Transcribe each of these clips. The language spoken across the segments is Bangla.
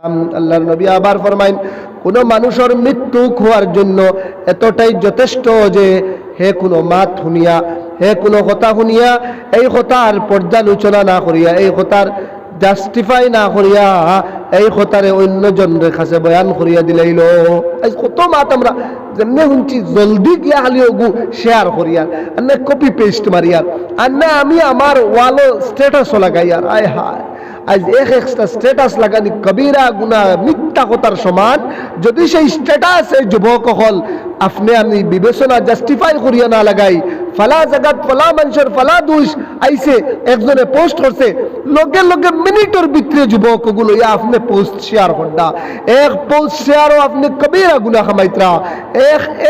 আল্লাহর নবী আবার ফরমাইন, কোন মানুষের মৃত্যু হওয়ার জন্য এতটাই যথেষ্ট যে হে কোনো মাত শুনিয়া, হে কোনো কথা শুনিয়া এই কথার পর্যালোচনা না করিয়া, এই কথার জাস্টিফাই না করিয়া এই কথারে অন্যজনের কাছে বয়ান করিয়া দিলাইল। কত মাত আমরা যেমনি শুনছি, জলদি গিয়া খালি ওগু শেয়ার করিয়ার, আর না কপি পেস্ট মারিয়ার, আর না আমি আমার ওয়ালো স্ট্যাটাসও লাগাইয়ার। আয় হায়, আজ একটা স্ট্যাটাস লাগানি কবিরা গুনাহ, মিথ্যা কথার সমান। যদি সেই স্ট্যাটাস এই যুবক হল আপনি আমি বিবেচনা জাস্টিফাই করিয়া না লাগাই, ফালা জাগাত ফালা মানুষের ফালা দুষ আইছে, একজনে পোস্ট করছে, লগে লগে মিনিটের ভিতরে যুবক গুলো ইয়া আপনি পোস্ট শেয়ার করডা, এক পোস্ট শেয়ারও আপনি কবিরা গুনাহ কামাইতরা।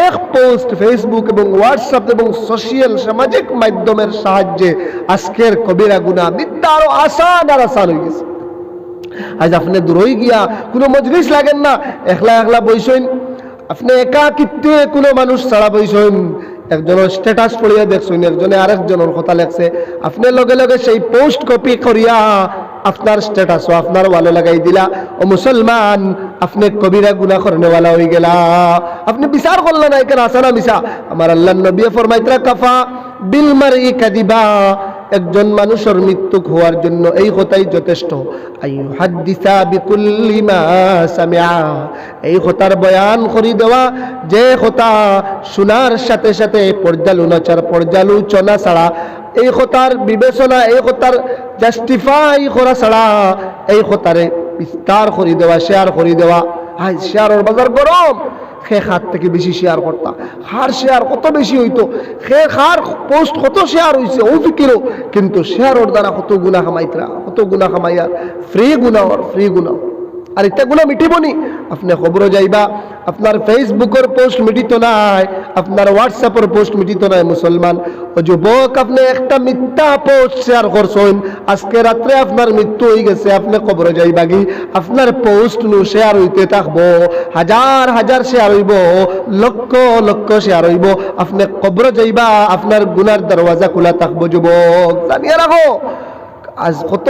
এক পোস্ট ফেসবুক এবং হোয়াটসঅ্যাপ এবং সোশ্যাল সামাজিক মাধ্যমের সাহায্যে আজকের কবিরা গুনাহ মিথ্যা আরো আসান আর আসান হয়ে গেছে। আজ আপনি দূরই গিয়া কোনো মজলিস লাগেন না, একলা একলা বইসইন, আপনি একাকিত্বে কোনো মানুষ ছাড়া বইসইন, একজনের স্ট্যাটাস পড়িয়া দেখছেন, একজনে আরেকজনের কথা লেখছে, আপনি লগে লগে সেই পোস্ট কপি করিয়া আপনার স্ট্যাটাসও আপনার ওয়ালে লাগাই দিলা। ও মুসলমান, আপনি কবিরা গুনাহ করনেওয়ালা হয়ে গেলা। আপনি বিচার করলেন না এখানে আসা না মিশা। আমার আল্লাহর নবী ফরমাইতরা কাফা বিল মারই কাদিবা, একজন মানুষের মৃত্যু হওয়ার জন্য এই কথাই যথেষ্ট, আইয়ু হাদিসা বিকুল্লি মা সামিআ, এই কথার বয়ান করে দেওয়া যে কথা শোনার সাথে সাথে পর্যালোচনা ছাড়া, এই কথার বিবেচনা, এই কথার জাস্টিফাই করা ছাড়া এই কথারে বিস্তার করে দেওয়া, শেয়ার করে দেওয়া। হাই, শেয়ারের বাজার গরম। খে খার থেকে বেশি শেয়ার করতা, খার শেয়ার কত বেশি হইতো, খে খার পোস্ট কত শেয়ার হইছে ও ফিকিরও, কিন্তু শেয়ারের দ্বারা কত গুনাহ কামাইতরা, কত গুনাহ কামাইয়ার, ফ্রি গুনাহ, ফ্রি গুনাহ। আর এটা গুনাহ মিটিবনি, আপনি খবর যাইবা, আপনার ফেসবুকের পোস্ট মিটিত নাই, আপনার হোয়াটসঅ্যাপের পোস্ট মিটিত নাই। মুসলমান ও যুবক, আপনি একটা মিথ্যা পোস্ট শেয়ার করছেন, আজকে রাত্রে আপনার মৃত্যু হয়ে গেছে, আপনি খবর যাইবা কি আপনার পোস্ট নু শেয়ার হইতে থাকবো, হাজার হাজার শেয়ার হইব, লক্ষ লক্ষ শেয়ার হইব, আপনি খবর যাইবা, আপনার গুনার দরওয়াজা খোলা থাকবো। যুবক, জানিয়ে রাখো, আজ কত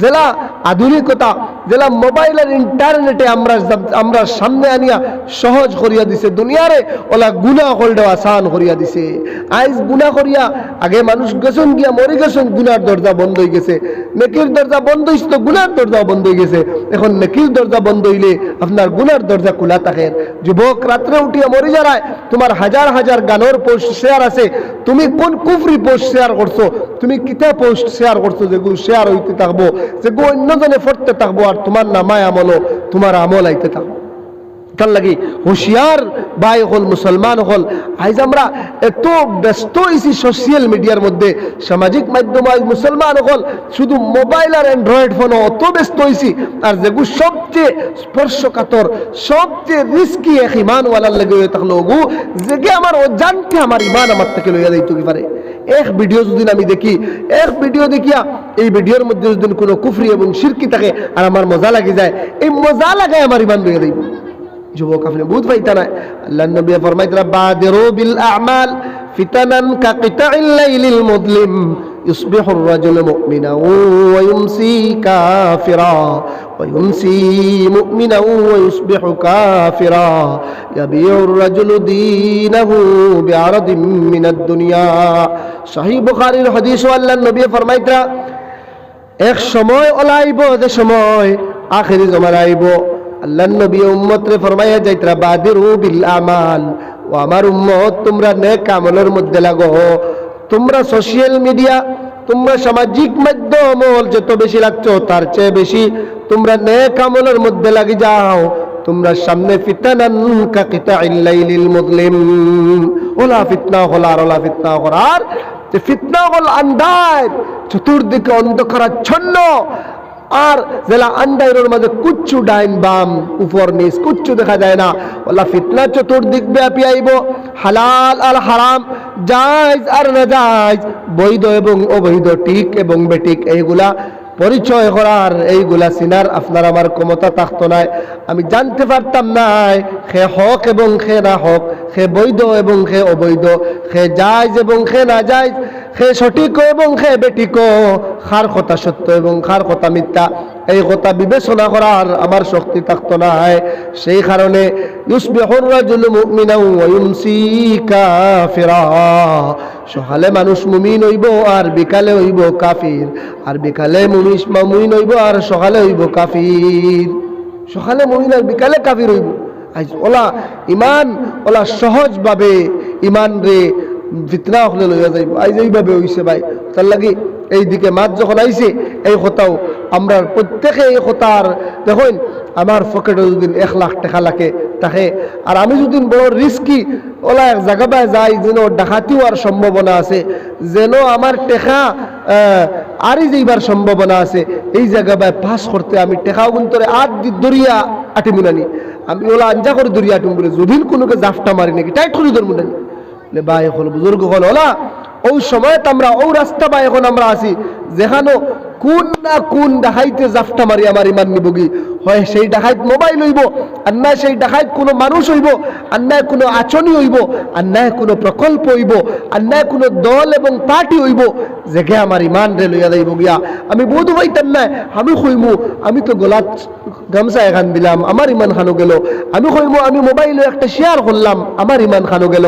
জেলা আধুনিকতা, জেলা মোবাইল আর ইন্টারনেটে আমরা সামনে আনিয়া সহজ করিয়া দিছে দুনিয়ারে, ওলা গুনাহ করলেও আসান করিয়া দিছে। আজ গুনাহ করিয়া, আগে মানুষ গেছেন গিয়া মরে গেছেন, গুনার দরজা বন্ধ হয়ে গেছে, নেকির দরজা বন্ধ হয়েছে তো গুনার দরজা বন্ধ হয়ে গেছে, এখন নেকির দরজা বন্ধ হইলে আপনার গুনার দরজা খোলা থাকে। যুবক, রাত্রে উঠিয়া মরে যারায়, তোমার হাজার হাজার গানের পোস্ট শেয়ার আছে, তুমি কোন কুফরি পোস্ট শেয়ার করছো, তুমি কিতা পোস্ট শেয়ার করছো, যেগুলো শেয়ার হইতে থাকবো, যেগুলো অন্যজনে পড়তে থাকবো, আর তোমার নামায় আমলও তোমার আমল আইতে থাকবো। তার লাগি হুঁশিয়ার ভাই হল, মুসলমান হল, আজ আমরা এত ব্যস্ত হয়েছি সোশ্যাল মিডিয়ার মধ্যে, সামাজিক মাধ্যম, আজ মুসলমান হল শুধু মোবাইল আর অ্যান্ড্রয়েড ফোন অত ব্যস্ত হয়েছি, আর যেগুলো সবচেয়ে স্পর্শকাতর, সবচেয়ে রিস্কি এক ইমানওয়ালার লেগে হয়ে থাকলো, ওগু যেগে আমার অজান্তে আমার ইমান আমার থেকে লইয়া দিতে কি পারে। এক ভিডিও যদি আমি দেখি, এক ভিডিও দেখিয়া এই ভিডিওর মধ্যে যদি কোনো কুফরি এবং শিরকি থাকে আর আমার মজা লাগি যায়, এই মজা লাগায় আমার ইমান লইয়া দিই। যুবক, আপনি বুঝ পাইতা না, আল্লাহর নবী ফরমাইতরা বাদিরু বিল আ'মাল ফিতানান কাকিতাইল লাইলিল মুযলিম ইসবিহুর রাজুলু মুমিনান ওয়া ইউমসি কাফিরা ওয়া ইউমসি মুমিনান ওয়া ইসবিহু কাফিরা ইয়াবিউর রাজুলু দীনাহু বিআরাদিন মিনাদ দুনিয়া। সহিহ বুখারীর হাদিস, আল্লাহর নবী ফরমাইতরা এক সময় ওলাইব, যে সময় আখিরি জমান আইব, আল্লাহর নবী উম্মত রে ফরমাইয়া যাইতরা বাদিরু বিল আমাল, ও আমার উম্মত তোমরা নেক আমলের মধ্যে লাগো। তোমরা সোশ্যাল মিডিয়া, তোমরা সামাজিক মাধ্যম যত বেশি লাগছো তার চেয়ে বেশি তোমরা নেক আমলের মধ্যে লাগি যাও। তোমরা সামনে ফিতনান কাকিতাইল লাইলিল মুযলিম, ওলা ফিতনা হলার, ওলা ফিতনা করার, যে ফিতনা হল আন্ধার, চতুর্দিকে অন্ধকারাচ্ছন্ন, আর জেলা আন্ডাইরের মাঝে কুচ্ছু ডাইন বাম উপর নিচ কুচ্ছু দেখা যায় না, ওলা ফিতনা চতুর্দিক ব্যাপী আইব। হালাল আর হারাম, জায়েজ আর নাজায়েজ, বৈধ এবং অবৈধ, ঠিক এবং বেঠিক, এইগুলা পরিচয় করার, এইগুলা চিনার আপনার আমার ক্ষমতা থাকতো নাই। আমি জানতে পারতাম নাই খে হক এবং খে না হক, খে বৈধ এবং খে অবৈধ, খে জায়েজ এবং খে না জায়েজ। খে সঠিক এবং খে বেঠিক, খার কথা সত্য এবং খার কথা মিথ্যা, এই কথা বিবেচনা করার আমার শক্তি থাকতো না। সেই কারণে ইউসবিহুর রাজুলু মুমিনান ওয়া ইউমসি কাফিরা, সকালে মানুষ মুমিন হইব আর বিকালে হইব কাফির, আর বিকালে মুমিন হইব আর সকালে হইব কাফির, সকালে মুমিন আর বিকালে কাফির হইব। আজ ওলা ইমান ওলা সহজভাবে ইমান রে ফিতনা হলে লইয়া যাইব, আজ এইভাবে হইছে ভাই। তার লাগি এই দিকে মাছ যখন আইছে এই কথাও আমরা প্রত্যেকে এই কথার দেখুন, আমার পকেটে যদি 1 লাখ টাকা লাগে থাকে, আর আমি যদি বড় রিস্কি ওলা এক জায়গায় যাই যেন ডাকাতি হওয়ার সম্ভাবনা আছে, যেন আমার টেকা আরই যাইবার সম্ভাবনা আছে, এই জায়গায় পাস করতে আমি টেকাও গুন্তরে দরিয়া আটি মুনানি, আমি ওলা আঞ্জা করে দরিয়া আটুম বলে যদি কোনোকে জাফটা মারি নাকি টাইট করে ধর মুনানি ভাই হল বুজুর্গ হল ওলা। ওই সময় আমরা ও রাস্তা বা এখন আমরা আছি যেখানে কোন না কোন ডাকাইতে জাফটা মারি আমার ইমান নিবগি হয়, সেই ডাকাইত মোবাইল হইব, আর না সেই ডাকাইত কোনো মানুষ হইব, আর না কোনো আচরণ হইব, আর না কোনো প্রকল্প হইব, আর না কোনো দল এবং পার্টি হইব যেকে আমার ইমান রে লইয়া যাইব গিয়া। আমি বোধ হইতাম না, আমি কইমু আমি তো গোলাত গামছা এখান দিলাম আমার ইমান খানো গেল, আমি কইমু আমি মোবাইলে একটা শেয়ার করলাম আমার ইমান খানো গেল,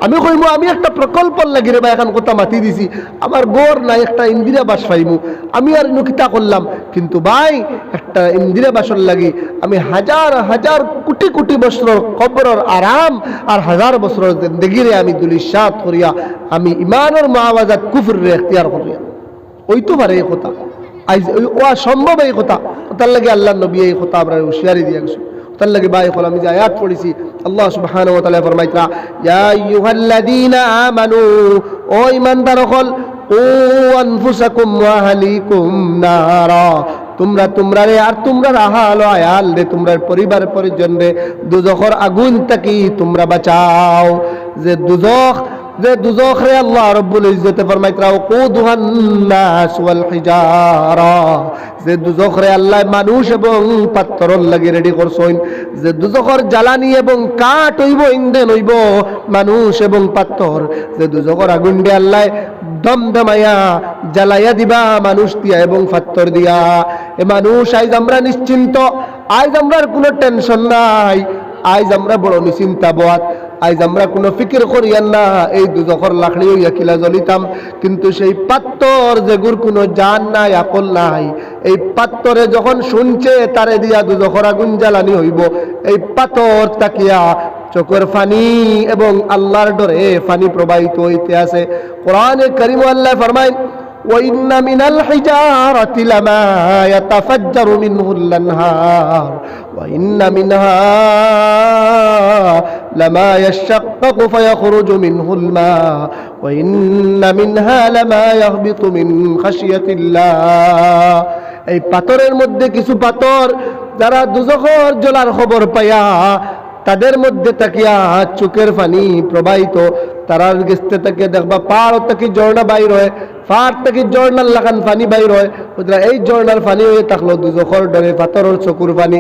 আমি কইমু আমি একটা প্রকল্প লাগি রে বা এখন কথা মাতি দিছি আমার গড় নাই একটা ইন্দিরা বাস পাইমু, আমি আর নকিতা করলাম। কিন্তু ভাই একটা ইন্দিরা বাসর লাগি আমি হাজার হাজার কোটি কোটি বছর কবরের আরাম আর হাজার বছর জিন্দেগিরে আমি দুলিশাত করিয়া আমি ইমানের মুআওয়াজাত কুফরের ইখতিয়ার করিয়া ওই তো পারে এই কথা আজ ও সম্ভব এই কথা। তার লাগে আল্লাহ নবী এই কথা আমরা হুঁশিয়ারি দিয়ে গেছে। তার লাগে ভাই হল আমি যে আয়াত পড়েছি আল্লাহ সুবহানাহু ওয়া তাআলা ফরমাইতা ইয়া আইয়ুহাল্লাযীনা আমানু, ও ঈমানদার হল, ও আনফুসাকুম ওয়া আহলিকুম নারা, তোমরা রে আর তোমরা আহাল আয়াল রে তোমরা পরিবার পরিজন রে দুজখের আগুন থেকে তোমরা বাঁচাও। যে দুজখ রে আল্লাহ রাব্বুল ইজ্জতে ফরমাইতরা কুদুহান নাস ওয়াল হিজারা, যে দুজখ রে আল্লাহ মানুষ এবং পাথর লাগি রেডি করছেন, যে দুজখের জ্বালানি এবং কাঠ হইব ইন্ধন হইব মানুষ এবং পাথর, যে দুজখের আগুন দিয়ে আল্লাহ দমদমাইয়া জ্বালাইয়া দিবা মানুষ দিয়া এবং পাথর দিয়া। এ মানুষ আজ আমরা নিশ্চিন্ত, আজ আমরা কোনো টেনশন নাই, আজ আমরা বড় নিশ্চিন্তা বোধ, আজ আমরা কোনো ফিকির করিয়ান না এই দুজখর লাকড়ি হইয়া কিলা জ্বলিতাম, কিন্তু সেই পাত্তর যেগুর কোনো জান নাই আকল নাই, এই পাত্তরে যখন শুনছে তারে দিয়া দুজখর আগুন জ্বালানি হইব, এই পাথর তাকিয়া চোখের ফানি এবং আল্লাহর ডরে ফানি প্রবাহিত হইতে আছে। কোরআনে কারীম আল্লাহ ফরমায় وَإِنَّ مِنَ الْحِجَارَةِ لَمَا يَتَفَجَّرُ مِنْهُ الْأَنْهَارُ وَإِنَّ مِنْهَا لَمَا يَشَّقَّقُ فَيَخْرُجُ مِنْهُ الْمَاءُ وَإِنَّ مِنْهَا لَمَا يَهْبِطُ مِنْ خَشْيَةِ اللَّهِ। এই পাথরের মধ্যে কিছু পাথর যারা দুজখের জ্বলার খবর পায়া তাদের মধ্যে তাকিয়া চোখের পানি প্রবাহিত, তারার গেস্তে তাকে দেখবা পার থেকে ঝর্ণা বাইর হয়, পার থেকে ঝর্ণার লাগান পানি বাইর হয়, এই ঝর্ণার পানি হয়ে থাকলো দুজখের ডরে পাথরের চকুর পানি,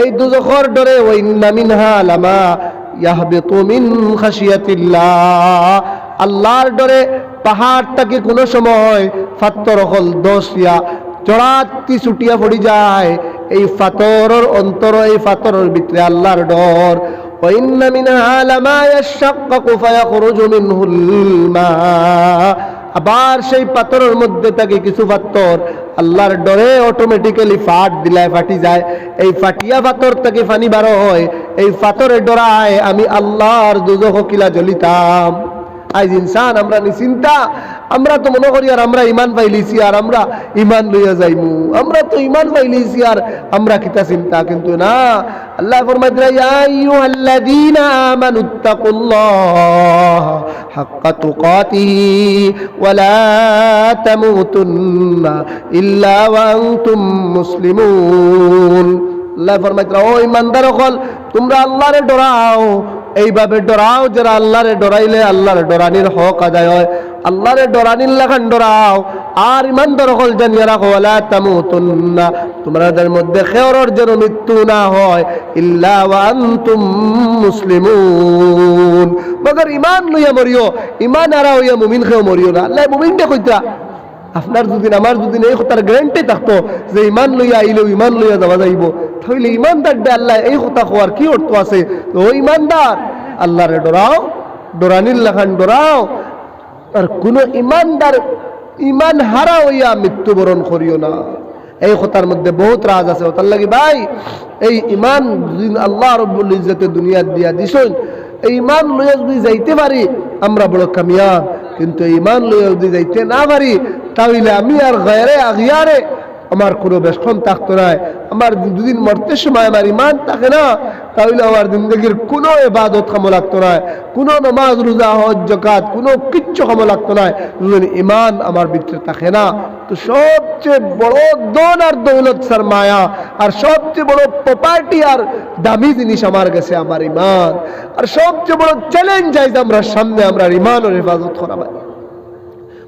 এই দুজখের ডরে ওয়াইন্না মিনহা লামা ইয়াহবিতু মিন খাশিয়াতিল্লাহ, আল্লাহর ডরে পাহাড় থেকে কোনো সময় পাথর হল দোষিয়া চড়াতি ছুটিয়া পড়ি যায়, এই পাথরের অন্তর, এই পাথরের ভিতরে আল্লাহর ডর। ওয়াইন্না মিনহা লামা ইয়াশাক্কাকু ফায়াখরুজু মিনহুল মা, আবার সেই পাথরের মধ্যে থেকে কিছু পাথর আল্লাহর ডরে অটোমেটিক্যালি ফাট দিলায় ফাটি যায়, এই ফাটিয়া পাথর থেকে পানি বার হয়, এই পাথরের ডরায় আমি আল্লাহর দুজখ কিলা জ্বলিতাম। আজ ইনসান আমরা নিশ্চিন্তা, আমরা তো মনে করি আর আমরা ইমান পাইলিছি আর আমরা ইমান লইয়া যাইমু, আমরা তো ইমান পাইলিছি আর আমরা কিতা চিন্তা, কিন্তু না। আল্লাহ ফরমাইতরা ইয়া আইয়ুহাল্লাযীনা আমানুত্তাকুল্লাহ হাক্কা তুকাতিহি ওয়া লা তামুতুন্না ইল্লা ওয়া আনতুম মুসলিমুন। আল্লাহ ফরমাইতরা ও ঈমানদার হল, তোমরা আল্লাহরে ডরাও, এইভাবে ডরাও যারা আল্লাহরে ডরাইলে আল্লাহর ডরানির হক আদায় হয়, আল্লাহরে ডরানির লাগান ডরাও, আর ইমানদার হল জানিয়া রাখো ওয়ালা তামুতুন্না তোমাদের মধ্যে খেয়রর যেন মৃত্যু না হয় ইল্লা ওয়া আনতুম মুসলিমুন মগর ইমান লইয়া মরিও ইমান আরা হইয়া মুমিন খেও মরিও না আল্লাহ মুমিনটা কইতা আপনার দুদিন আমার দুদিন এই কথার গ্যারান্টি থাকতো যে ইমান লইয়া আইলেও ইমান লইয়া যাওয়া যাইব তাহলে ইমানদার দে আল্লাহ এই কথা কোয়ার কি অর্থ আছে ও ইমানদার আল্লাহরে ডরাও ডরানির লাখান ডরাও আর কোন ইমানদার ইমান হারা হইয়া মৃত্যুবরণ করিও না এই কথার মধ্যে বহুত রাজ আছে তার লাগি ভাই এই ইমান আল্লাহ রব্বুল ইজ্জতে দুনিয়া দিয়া দিছেন এই ইমান লইয়া যদি যাইতে পারি আমরা বড় কামিয়াব কিন্তু ইমান লইয়া যদি যাইতে না পারি তাহলে আমি আর গায়রে আগিয়ারে আমার কোনো বেশন থাকতো না আমার দুদিন মরতে সময় আমার ইমান থাকে না তাহলে আমার জিন্দগির কোনো ইবাদত কামো লাগতো না কোনো নামাজ রোজা হজ যাকাত কোনো কিচ্ছু কামো লাগতো না যদি ইমান আমার ভিতরে থাকে না তো সবচেয়ে বড় ধন আর দৌলত সরমায়া আর সবচেয়ে বড় প্রপার্টি আর দামি জিনিস আমার কাছে আমার ইমান আর সবচেয়ে বড় চ্যালেঞ্জ আইজ আমরা সামনে আমরা ইমানের হেফাজত করা ভাই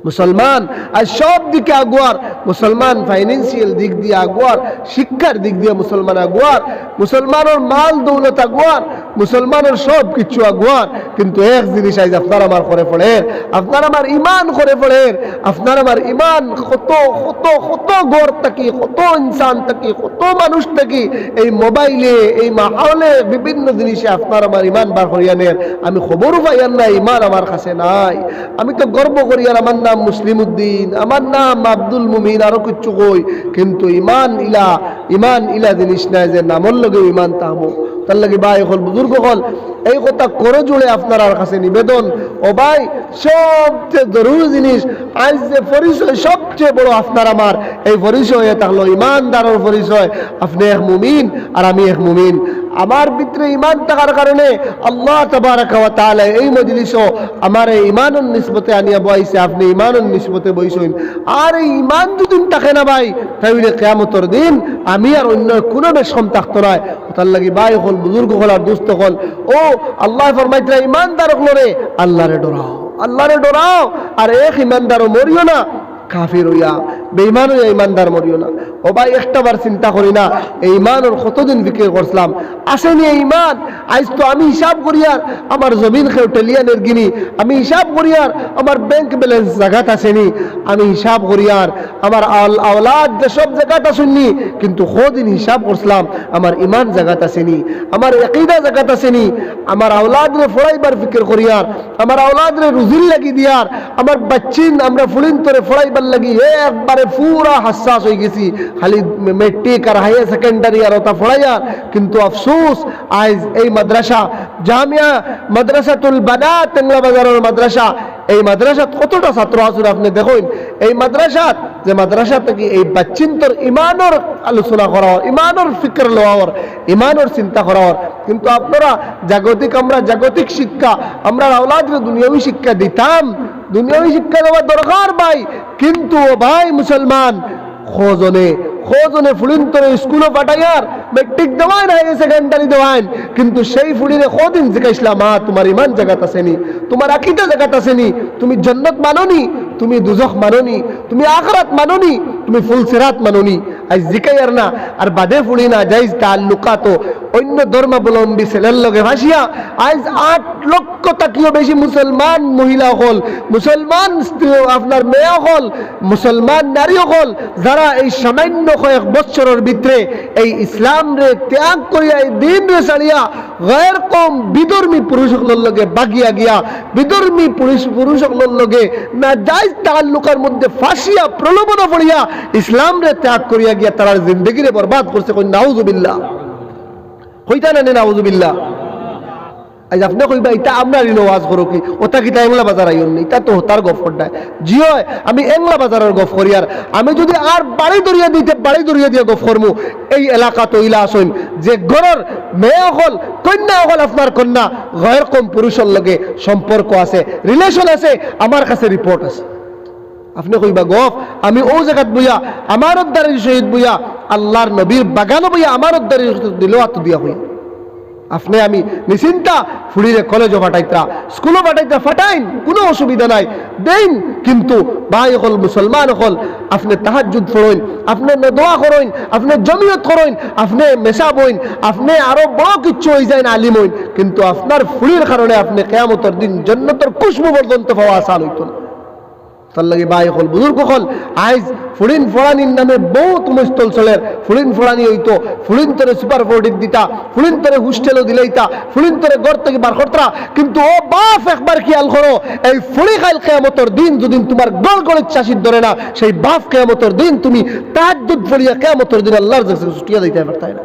মুসলমান আর সব দিকে আগুয়ার মুসলমান ফাইন্যান্সিয়াল দিক দিয়ে আগুয়ার শিক্ষার দিক দিয়ে মুসলমান আগুয়ার মুসলমানের মাল দৌলত আগুয়ার মুসলমানের সব কিছু আগুয়ার কিন্তু এক জিনিস আইজ আপনার আমার করে পড়ে আপনার আমার ইমান করে পড়ে আপনার আমার ইমান কত কত কত গড় থাকি কত ইনসান থাকি কত মানুষ থাকি এই মোবাইলে এই মাহলে বিভিন্ন জিনিসে আপনার আমার ইমান বার করিয়া নেন আমি খবরও পাইয়ার না ইমান আমার কাছে নাই আমি তো গর্ব করিয়ার আমার নাম মুসলিম উদ্দিন আমার নাম আব্দুল মুমিন আরো কিছু কই কিন্তু ইমান ইলা জিনিস নাই যে নামর লগে ইমান তাহবো তার লাগে ভাই হল বুজুর্গ হল এই কথা করে জুড়ে আপনার কাছে নিবেদন ও ভাই সবচেয়ে জরুরি জিনিস আজ যে পরিচয় সবচেয়ে বড় আপনার আমার এই পরিচয় থাকলো ইমানদারের পরিচয় আপনি এক মুমিন আর আমি এক মুমিন আমার ভিতরে ইমান থাকার কারণে আল্লাহ তাবারাকা ওয়া তাআলা এই মজলিসও আমার এই ইমানের নিসবতে আনিয়া বইছে আপনি ইমানের নিসবতে বইছেন আর এই ইমান যদি থাকে না ভাই তাহলে কিয়ামতের দিন আমি আর অন্য কোনো বেশম থাকতো না তার লাগি ভাই হল বুজুর্গ হল আর দুস্থ হল ও আল্লাহ ফরমাইতে ইমানদার হলরে আল্লাহরে ডরাও আর এক ইমানদারও মরিও না কাফির হইয়া বেঈমান হইয়া ইমানদার মরিও না ও ভাই একটাবার চিন্তা করি না এই ইমানের কতদিন বিক্রি করছিলাম আসেনি এই ইমান আজ তো আমি হিসাব করিয়ার আমার জমিন খেউ টেলিয়ানের গিনি আমি হিসাব করিয়ার আমার ব্যাংক ব্যালেন্স জায়গাত আসেনি আমি হিসাব করিয়ার আমার আওলাদ যেসব জায়গাত আসেনি কিন্তু কদিন হিসাব করছিলাম আমার ইমান জায়গাত আসেনি আমার আকীদা জায়গাত আসেনি আমার আওলাদরে ফড়াইবার ফিকির করিয়ার আমার আওলাদরে রুজিল লাগি দিয়ার আমার বাচ্চিন আমরা ফুলিন তোরে ফড়াইবার লাগি একবারে পুরা হাসাস হয়ে গেছি খালি মেট্রিক আর হায়ার সেকেন্ডারি আর ওটা ফড়াইয়ার কিন্তু আফসোস আজ এই মাদ্রাসা জামিয়া মাদ্রাসাতুল বানাত টেংলা বাজারের মাদ্রাসা এই মাদ্রাসাত কতটা ছাত্র আছে আপনি দেখুন এই মাদ্রাসাত যে মাদ্রাসা থেকে এই বাচ্চিন্তর ইমানের আলোচনা করা ইমানের ফিকর লওয়ার ইমানের চিন্তা করার কিন্তু আপনারা আমরা জাগতিক শিক্ষা আমরা আওলাদকে দুনিয়াবী শিক্ষা দিতাম দুনিয়াবী শিক্ষা দেওয়া দরকার ভাই কিন্তু ভাই মুসলমান খোঁজনে ফুলিন্তরে স্কুলে পাঠাইয়ার মেট্রিক দেওয়াই না সেকেন্ডারি দেওয়াইন কিন্তু সেই ফুলিরে কদিন জিজ্ঞাসলাম মা তোমার ইমান জায়গাত আসেনি তোমার আকীদা জায়গাত আসেনি তুমি জান্নাত মানোনি তুমি দুজখ মানোনি তুমি আখিরাত মানোনি তুমি ফুলসিরাত মানোনি আজ জিকাইয়ার না আর বাদে ফুলি না জাইজ তাআল্লুকাত অন্য ধর্মাবলম্বী ছেলের লগে ভাসিয়া আজ 8 লক্ষ টাকিও বেশি মুসলমান মহিলা হল মুসলমান আপনার মেয়ে হল মুসলমান নারী হল যারা এই সামান্য কয়েক বছরের ভিতরে এই ইসলাম রে ত্যাগ করিয়া এই দিন রে ছাড়িয়া গায়ের কম বিধর্মী পুরুষগুলোর লগে বাগিয়া গিয়া বিধর্মী পুরুষগুলোর লগে না জায়েজ তাআল্লুকের মধ্যে ফাঁসিয়া প্রলোভনে পড়িয়া ইসলাম রে ত্যাগ করিয়া গিয়া তারা জিন্দেগি রে বরবাদ করছে কই নাউযুবিল্লাহ হইতা না নাউযুবিল্লাহ আজ আপনি কইবা এটা আপনারই ওয়াজ করো কি ওটা কি এংলা বাজার আইন নি তা তো তার গফ করডায় জি হয় আমি এংলা বাজারের গফ করি আর আমি যদি আর বাড়ি দরিয়া দিয়ে গফ করমু এই এলাকা তো ইলা আসুন যে ঘরের মেয়ে হল কন্যা হল আপনার কন্যা গায়ের কম পুরুষের লগে সম্পর্ক আছে রিলেশন আছে আমার কাছে রিপোর্ট আছে আপনি কইবা গফ আমি ও জায়গাত বইয়া আমার উদ্দারের শহীদ বইয়া আল্লাহর নবীর বাগানো বইয়া আমার উদ্দারের দিল আত দিয়া হই আপনি আমি নিশ্চিন্তা ফুড়িরে কলেজও ফাটাইতা স্কুলও ফাটাইতা ফাটাইন, কোনো অসুবিধা নাই দেন। কিন্তু ভাই হল মুসলমান হল আপনি তাহাজ্জুদ পড়েন, আপনি দোয়া করেন, আপনি জমিয়ত করেন, আপনি মেশা বইন, আপনি আরো বড় কিছু হয়ে যায় আলিম হইন, কিন্তু আপনার ফুড়ির কারণে আপনি কিয়ামতের দিন জান্নাতের খুশবু পর্যন্ত পাওয়া আসান হইত না। তার লাগে ভাই হল বুজুর্গ হল আইজ ফুড়িন ফোড়ানির নামে বহুত মুস্তল চলের। ফুড়িন ফোড়ানি হইতো, ফুড়িন তরে সুপার ফোর্ডিক দিতা, ফুড়িন তরে হোস্টেলও দিলাইতা, ফুড়িন তরে ঘর থেকে বার করতা। কিন্তু ও বাপ একবার খেয়াল করো, এই ফুড়ি খাইল কিয়ামতের দিন যদি তোমার গড় গড়ের চাষির ধরে না, সেই বাপ কিয়ামতের দিন তুমি তাহাজ্জুদ পড়িয়া কিয়ামতের দিন আল্লাহর কাছে ছুটিয়া দিতে পারতাই না,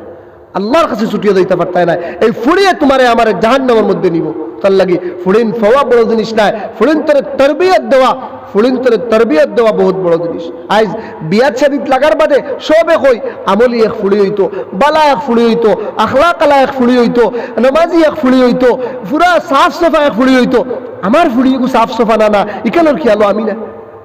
আল্লাহর কাছে ছুটিয়ে দিতে পারতাই না। এই ফুড়িয়ে তোমারে আমার জাহান্নামের মধ্যে নিব। তার লাগি ফুড়িন ফওয়া বড় জিনিস নাই, ফুড়িন তরে তরবিয়ত দেওয়া, ফুড়িন তরে তরবিয়ত দেওয়া বহুত বড় জিনিস। আজ বিয়াত শাদীত লাগার বাদে সবে কই আমলি এক ফুড়ি হইতো, বালা এক ফুড়ি হইতো, আখলাক আলা এক ফুড়ি হইতো, নামাজি এক ফুড়ি হইতো, পুরা সাফ সাফা এক ফুড়ি হইতো। আমার ফুড়িগু সাফ সাফা না, ইকানোর খেয়াল আমি না।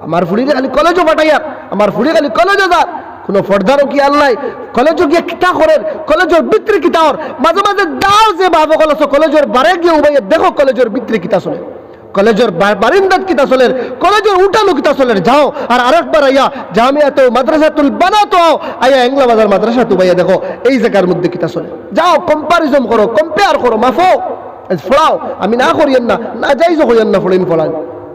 আমার ফুড়িরে খালি কলেজও পাঠাইয়ার, আমার ফুড়ি খালি কলেজও যা, কোনো ফর্দারও কি আল্লাহ কলেজও গিয়ে কিতা করেন, কলেজের ভিতরে কিতা হর মাঝে মাঝে দাও যে ভাবো কলেজ কলেজের বারে গিয়ে উবাইয়ে দেখো কলেজের ভিতরে কিতা চলে, কলেজের বারিন্দাত কিতা চলের, কলেজের উঠানো কিতা চলের। যাও আর আরেকবার আইয়া জামিয়াতে মাদ্রাসাতুল বানাতো আও, আইয়া এংলা বাজার মাদ্রাসা তো ভাইয়া দেখো এই জায়গার মধ্যে কিতা চলে। যাও কম্পারিজন করো, কম্পেয়ার করো, মাফো ফোড়াও। আমি না করিয়েন না, না যাইজ করিয়েন না ফুড়িন ফোড়ান।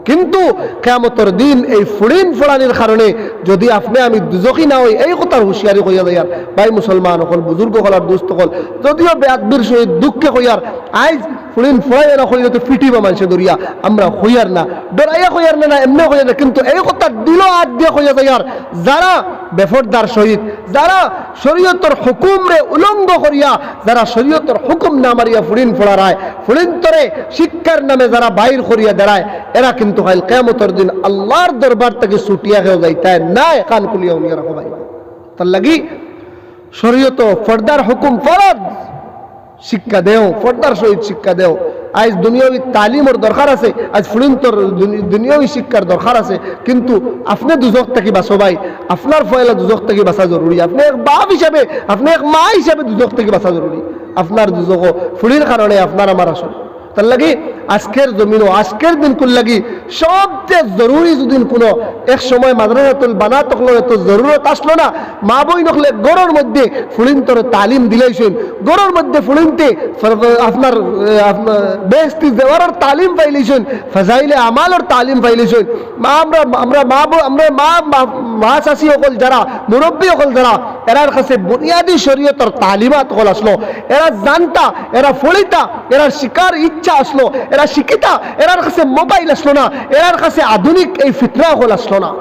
কিন্তু কিয়ামতের দিন এই ফুড়িন ফোড়ানির কারণে যদি আপনি আমি দুজখী না হই, এই কথার হুঁশিয়ারি কইয়া দেয়ার ভাই মুসলমান হল বুজুর্গ হল আর দুস্থ হল, যদিও বেআদবির সহিত দুঃখে কইয়ার আইজ ফুড়িন ফোড়াইয়া না কইলে তো ফিটিবা মানুষে ধরিয়া আমরা কইয়ার না, ডরাইয়া কইয়ার না, এমনি কইয়ার না। কিন্তু এই কথা দিল হাত দিয়ে কইয়া দেয়ার যারা বেফরদার সহিত, যারা শরীয়তের হুকুমরে উলঙ্গ করিয়া, যারা শরীয়তের হুকুম না মারিয়া ফুড়িন ফোড়ায়, ফুড়িন তরে শিক্ষার নামে যারা বাইর করিয়া দাঁড়ায়, এরা কিন্তু কাল কিয়ামতের দিন আল্লাহর দরবার থেকে ছুটিয়া হয়ে যাইতায় না। কান খুলিয়া উনিয়া রাখো ভাই। তার লাগি শরীয়ত ফর্দার হুকুম ফরজ শিক্ষা দেও, ফর্দার সহিত শিক্ষা দেও। আজ দুনিয়াবী তালিমের দরকার আছে, আজ ফুড়িন্তর দুনিয়াবী শিক্ষার দরকার আছে। কিন্তু আপনি দুজক থেকে বাঁচো ভাই, আপনার ফয়লা দুজক থেকে বাঁচা জরুরি। আপনি এক বাপ হিসাবে, আপনি এক মা হিসাবে দুজক থেকে বাঁচা জরুরি। আপনার দুজক ফুড়ির কারণে আপনার আমার আসল। তার লাগি আজকের জমিনও আজকের দিন কুল লাগি সবচেয়ে জরুরি যদি কোনো এক সময় মাদ্রাসাতুল বানাত হলো এত জরুরত আসলো না, মা বই নকলে গড়ের মধ্যে ফুড়িন্তর তালিম দিলেছেন, গড়ের মধ্যে ফুড়িনতে আপনার বেস্তি দেওয়ার তালিম পাইলেছেন, ফাজাইলে আমালের তালিম পাইলেছেন। মা চাষি সকল যারা মুরব্বী সকল যারা এরার কাছে বুনিয়াদী শরীয়তের তালিমাত সকল আসলো, এরা জানতা, এরা ফলিতা, এরা শিকার ইচ্ছা আসলো, এরা শিক্ষিতা, এরার কাছে মোবাইল আসলো না, এরার কাছে আধুনিক এই ফিতরা হল আসলো না।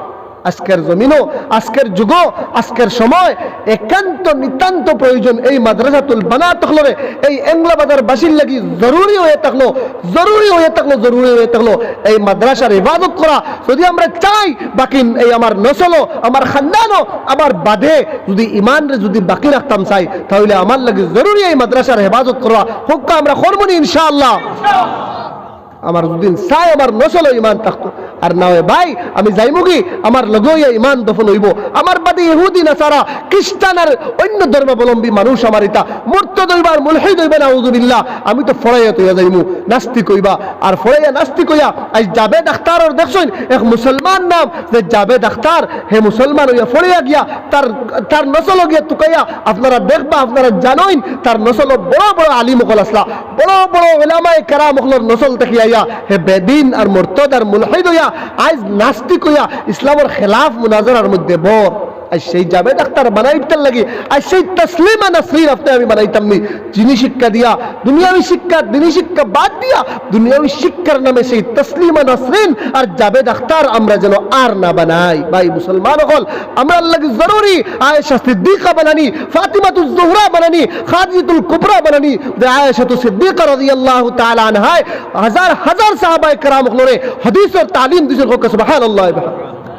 আজকের জমিনও আজকের যুগ আজকের সময় একান্ত নিতান্ত প্রয়োজন এই মাদ্রাসাতুল বানাত হলরে এই এংলা বাজার বাসির লাগি জরুরি হয়ে থাকলো, জরুরি হয়ে থাকলো, জরুরি হয়ে থাকলো এই মাদ্রাসার ইবাদত করা। যদি আমরা চাই বাকি এই আমার নসলও, আমার খানদানও, আমার বাদে যদি ইমানরে যদি বাকি রাখতাম চাই, তাহলে আমার লাগে জরুরি এই মাদ্রাসার হেফাজত করা হোক। আমরা করবো ইনশাআল্লাহ। আমার যদি চাই আমার নসল ইমান থাকতো, আর না হয় ভাই আমি যাইমুগি আমার লগইয়া ইমান দফন হইব। আমার বাদে ইহুদি নাসারা খ্রিস্টান আর অন্য ধর্মাবলম্বী মানুষ আমার এটা মুরতাদ হইবা আর মুলহিদ হইবা নাউযুবিল্লাহ। আমি তো ফড়াইয়া তৈয়া যাইমু নাস্তিক হইবা, আর ফড়াইয়া নাস্তিক হইয়া আজ জাবেদ আখতার দেখছেন এক মুসলমান নাম যে জাবেদ আখতার, হে মুসলমান হইয়া ফড়াইয়া গিয়া তার নসল গিয়া তুকাইয়া আপনারা দেখবা, আপনারা জানেন তার নসল বড় বড় আলিম হল আসলা, বড় বড় উলামায়ে কেরাম হলর নসল থেকে আইয়া হে বেদিন আর মুরতাদ আর মুলহিদ হইয়া আজ নাস্তিক হইয়া ইসলামের খেলাফ মুনাজারার মধ্যে বর। আর সেই জাবেদ আখতার বানাইতার লাগি আর সেই তসলিমা নাসরিন আপনি আমি বানাইতাম নি। যিনি শিক্ষা দিয়া দুনিয়াবী শিক্ষা, দিনী শিক্ষা বাদ দিয়া দুনিয়াবী শিক্ষার নামে সেই তসলিমা নাসরিন আর জাবেদ আখতার আমরা যেন আর না বানাই। ভাই মুসলমান হল আমরা লাগি জরুরি আয়েশা সিদ্দিকা বানানি, ফাতিমাতুজ জোহরা বানানি, খাদিজাতুল কুবরা বানানি। যে আয়েশাতুস সিদ্দিকা রাদিয়াল্লাহু তাআলা আনহা হাজার হাজার সাহাবায়ে কেরাম হলরে হাদিসের তালিম দিছেন। সুবহানাল্লাহ।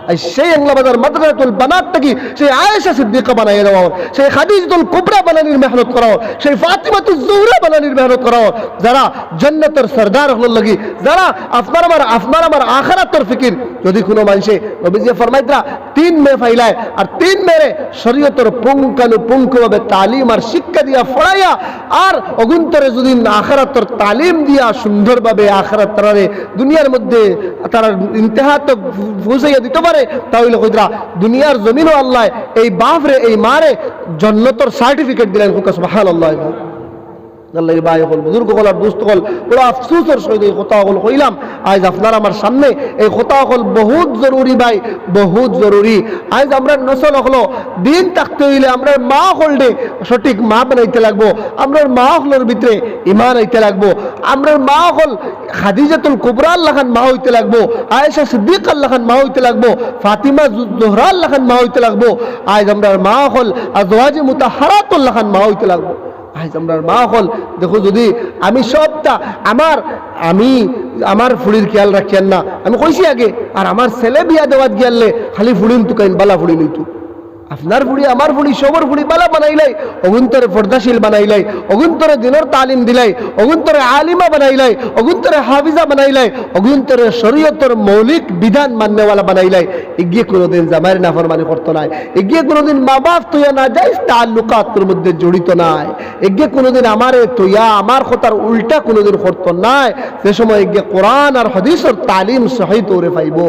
আর সেই বাজার মাদ্রাসাতুল বানাত থেকে সেই আয়েশা সিদ্দিকা বানাইয়ে দেওয়া হোক, সেই খাদিজাতুল কুবরা বানানির মেহনত করা হোক, সেই ফাতিমাতুজ জোহরা বানানির মেহনত করা হোক, যারা জান্নাতের সরদার হল লাগি, যারা আপনার আমার আখিরাতের ফিকির। যদি কোনো মানুষে নবীজি ফরমাইতরা 3 মে ফাইলায় আর 3 মেরে শরীয়তের পুঙ্খানুপুঙ্খভাবে তালিম আর শিক্ষা দিয়া ফড়াইয়া আর অগুন্তরে যদি আখিরাতের তালিম দিয়া সুন্দরভাবে আখিরাত তারারে দুনিয়ার মধ্যে তারা ইন্তেহা তো পৌঁছাইয়া দিতে পারে, তাহলে কইরা দুনিয়ার জমিনও আল্লাহ এই বাপরে এই মারে জান্নাতের সার্টিফিকেট দিলেন। সুবহানাল্লাহ। আল্লাহর ভাই হল, বুজুর্গ হল আর দোস্ত হল, বড় আফসোসের সহিত এই কথা হল কইলাম। আজ আপনার আমার সামনে এই কথা হল বহুত জরুরি ভাই, বহুত জরুরি। আজ আমরা নসল হলো দিন থাকতে হইলে আমরা মা হলডে সঠিক মা বানাইতে লাগবো, আমরা মা হলের ভিতরে ইমান আইতে লাগবো, আমরা মা হল খাদিজাতুল কুবরা আল্লাহান মা হইতে লাগবো, আয়েশা সিদ্দিকা আল্লাহান মা হইতে লাগবো, ফাতিমা জোহরা আল্লাহান মা হইতে লাগবো। আজ আমরা মা হল আজওয়াজে মুতাহহারাতুল্লাহ খান মা হইতে লাগবো। আজ আমরা মা হল দেখো, যদি আমি সবটা আমার ফুড়ির খেয়াল রাখছেন না, আমি কইছি আগে, আর আমার ছেলে বিয়া দেওয়াত গিয়ালে খালি ফুড়িন তুকাইন বালা ফুড়ি নিতু। আপনার ফুড়ি আমার ফুড়ি সবর ফুড়ি বালা বানাইলাই, অগুন্তরে পর্দাশীল বানাইলাই, অগুন্তরে দিনের তালিম দিলাই, অগুন্তরে আলিমা বানাইলাই, অগুন্তরে হাফিজা বানাইলাই, অগুন্তরে শরীয়তের মৌলিক বিধান মান্যওয়ালা বানাইলাই। এগিয়ে কোনোদিন জামাইয়ের নাফরমানি করতো নাই, এগিয়ে কোনোদিন মা বাপ তুইয়া না যাইস তাল্লুকাতের মধ্যে জড়িত নাই, এগিয়ে কোনোদিন আমারে তুইয়া আমার কথার উল্টা কোনোদিন করতো নাই। সে সময় এগিয়ে কোরআন আর হাদিসের তালিম সহি তোরে পাইব।